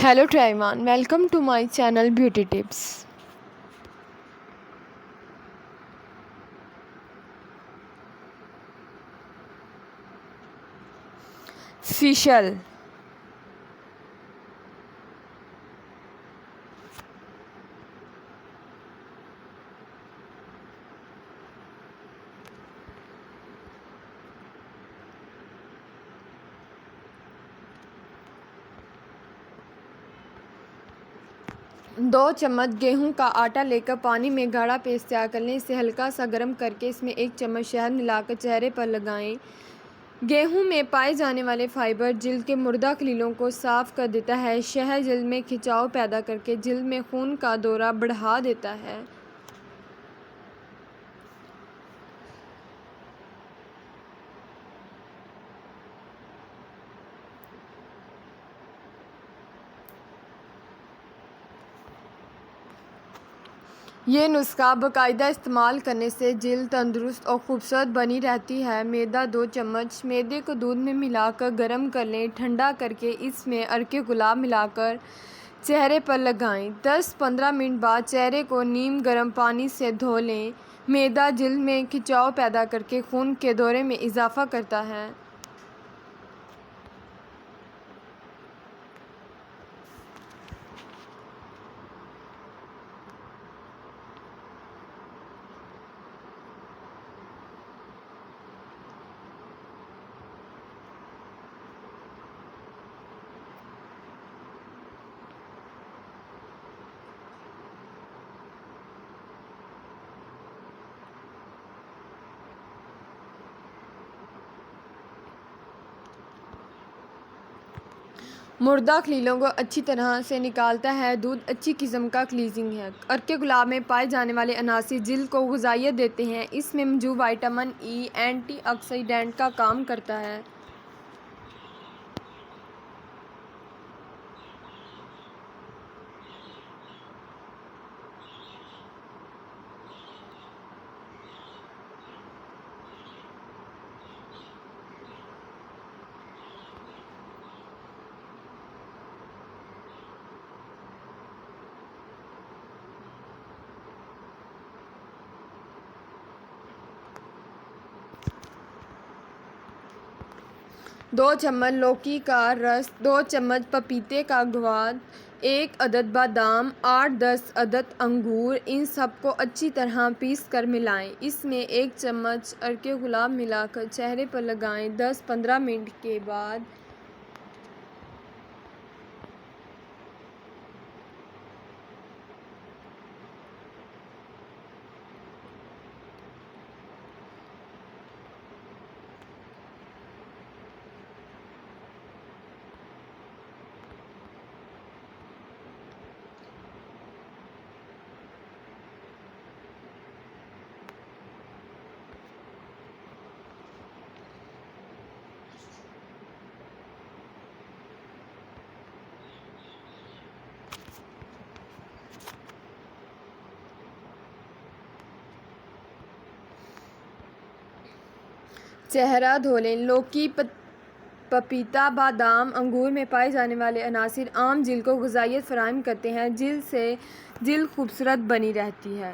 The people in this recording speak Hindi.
Hello to everyone, welcome to my channel Beauty Tips. Facial. दो चम्मच गेहूं का आटा लेकर पानी में गाढ़ा पेस्ट तैयार कर लें। इसे हल्का सा गर्म करके इसमें 1 चम्मच शहद मिलाकर चेहरे पर लगाएं। गेहूं में पाए जाने वाले फाइबर जिल्द के मुर्दा खलीलों को साफ कर देता है। शहद जिल्द में खिंचाव पैदा करके जिल्द में खून का दौरा बढ़ा देता है। ये नुस्खा बाकायदा इस्तेमाल करने से जिल्द तंदुरुस्त और खूबसूरत बनी रहती है। मैदा 2 चम्मच। मैदे को दूध में मिलाकर गर्म कर लें। ठंडा करके इसमें अर्के गुलाब मिलाकर चेहरे पर लगाएं। 10-15 मिनट बाद चेहरे को नीम गर्म पानी से धो लें। मैदा जिल्द में खिंचाव पैदा करके खून के दौरे में इजाफ़ा करता है। मुर्दा खलीलों को अच्छी तरह से निकालता है। दूध अच्छी किस्म का क्लींजिंग है। अर्के गुलाब में पाए जाने वाले अनासी जिल्द को ग़िज़ाइयत देते हैं। इसमें मौजूद विटामिन ई एंटीऑक्सीडेंट का काम करता है। दो चम्मच लौकी का रस, 2 चम्मच पपीते का स्वाद, 1 अदद बादाम, 8-10 अदद अंगूर, इन सबको अच्छी तरह पीस कर मिलाएं। इसमें 1 चम्मच अर्के गुलाब मिलाकर चेहरे पर लगाएं। 10-15 मिनट के बाद चेहरा धो लें। लौकी, पपीता, बादाम, अंगूर में पाए जाने वाले अनासिर आम जिल्द को ग़िज़ाइयत फ़राहम करते हैं। जिल्द खूबसूरत बनी रहती है।